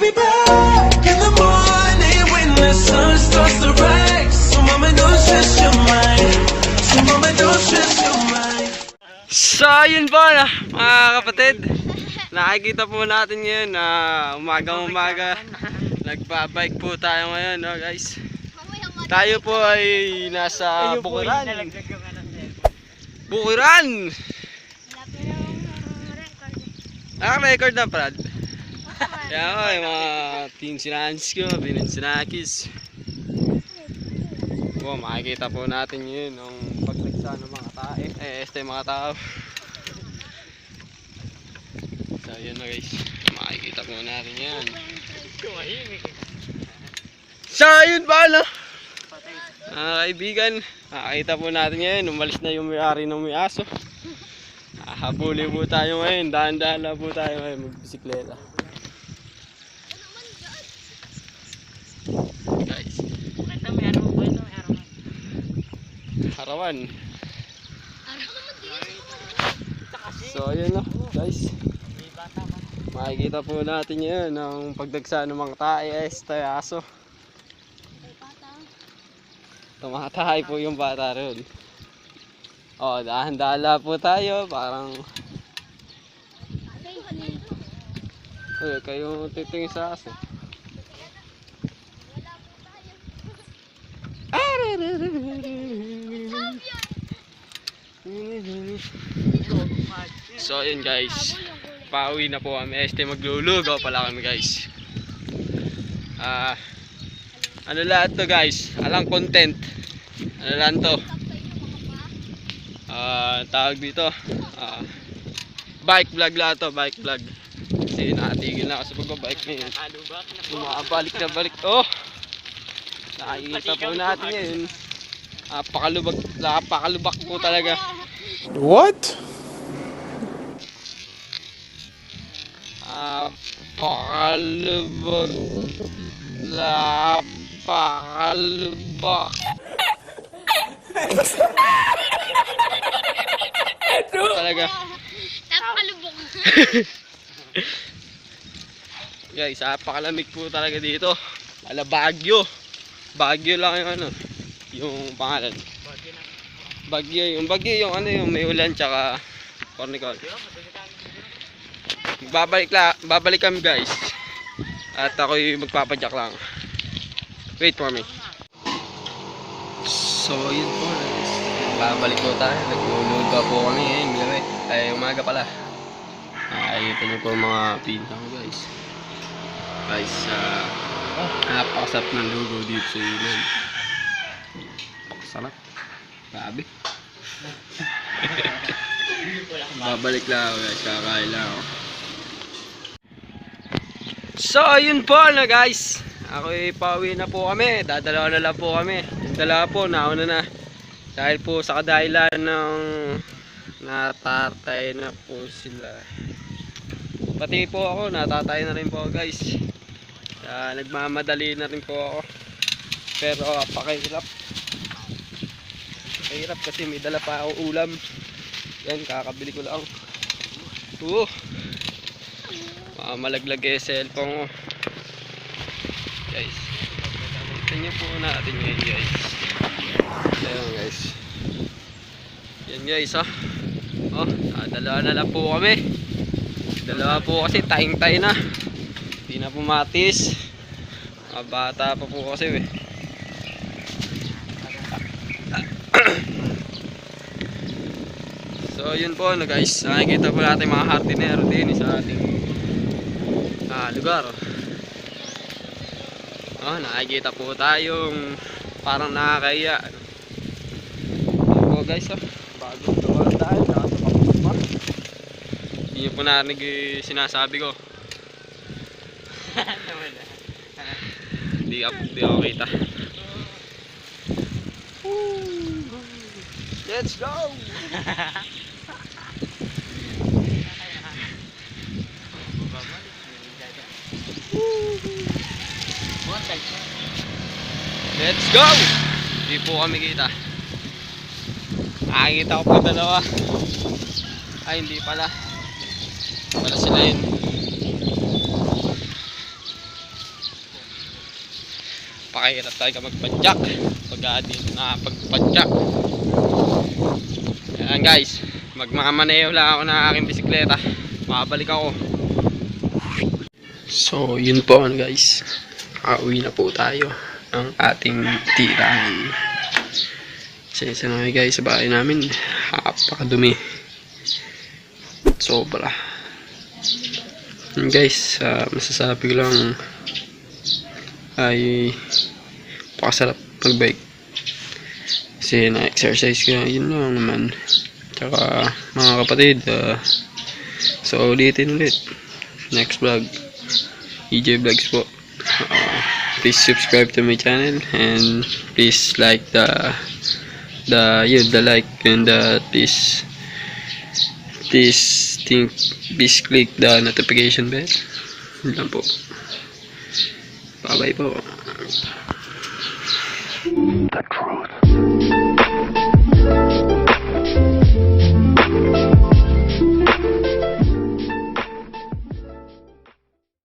me back in the morning when the sun starts to rise. So mama, don't stress your mind. So mama, don't stress your mind. So yun po na mga kapatid, nakikita po natin ngayon na umagang-umaga nagbabike po tayo ngayon, no guys. Tayo po ay nasa Bukiran. Bukiran! Naka-record na, Brad. Kaya ko yung mga pinsinans ko, pinsinakis. Po, makikita po natin yun ang pagligsa ng mga tae. Mga tao. So yun na guys, makikita po natin yan. So yun ba no? Kaibigan, makikita po natin yan. Umalis na yung may-ari ng may aso. Habuli po tayo ngayon, dahan-dahan na po tayo ngayon magbisikleta. Guys, harawan. So ayun na guys, makikita po natin yun ang pagdagsa ng mga tae aso. Tumatahay po yung bata ron. O, dahan-dahan po tayo, parang kayo titingin sa aso. So yun guys, pauwi na po kami. Maglulugaw pala kami guys. Ano lahat to guys, alang content. Ano lang to, tawag dito, bike vlog lang to, bike vlog. Kasi nakatigil na ako sa pagbabike ngayon. Bumabalik na balik. Oh, nakikita po natin yun. Napakalubak po talaga. What? Napakalubak. Talaga. Napakalubok. Guys, napakalamig po talaga dito. Baguio. Baguio lang yung ano, yung pangalan. Baguio, yung ano yung may ulan tsaka cornicol. Babalik kami guys. At ako'y magpapadyak lang. Wait for me. So yun po guys, babalik po tayo. Naglulog po kami ngayon gabi. Ay umaga pala. Ito nyo po mga pinta ko guys. Guys, napakasarap ng lugo dito sa ilan. Napakasarap. Grabe. Babalik lang ako guys, kakain lang ako. So yun po na guys, ako'y pauwi na po kami. Dadalawa na lang po kami. Yung dalawa po, nauna na. Dahil po sa kadahilan ng natatay na po sila. Pati po ako, natatay na rin po guys. Nagmamadali na rin po ako. Pero pakahirap. Pakahirap kasi may dala pa akong ulam. Yan, kakabili ko lang. Malaglag yung cellphone ko. Guys, ito nyo po natin ngayon guys. Ayan guys. Yan guys dalawa na lang po kami. Dalawa po kasi tayong-tay na. Hindi na pumatis. Mga bata pa po kasi So yun po guys, nakikita po natin mga hardinero din sa ating lugar. Nakikita po tayong parang nakakaya. Po guys, bagong gawa tayo. Hindi po narinig yung sinasabi ko. Hindi ako kita. Let's go! Let's go! Hindi po kami kita. Nakikita ko po dalawa. Ay, hindi pala. Wala sila yun. Pakihirap talaga magpadyak pag dito na pagpadyak. Ayan guys, magmamaneho lang ako ng aking bisikleta. Makabalik ako. So yun po guys, uuwi na po tayo ng ating tirahan. Sinisa na guys sa bahay namin, napakadumi, sobra. Yun guys, masasabi ko lang ay pakasarap magbike kasi na-exercise ka, yun lang naman. Tsaka mga kapatid, so ulitin ulit next vlog, EJ Vlogs po. Please subscribe to my channel and please like the like and please click the notification bell. Yun lang po. Bye bye po. The truth.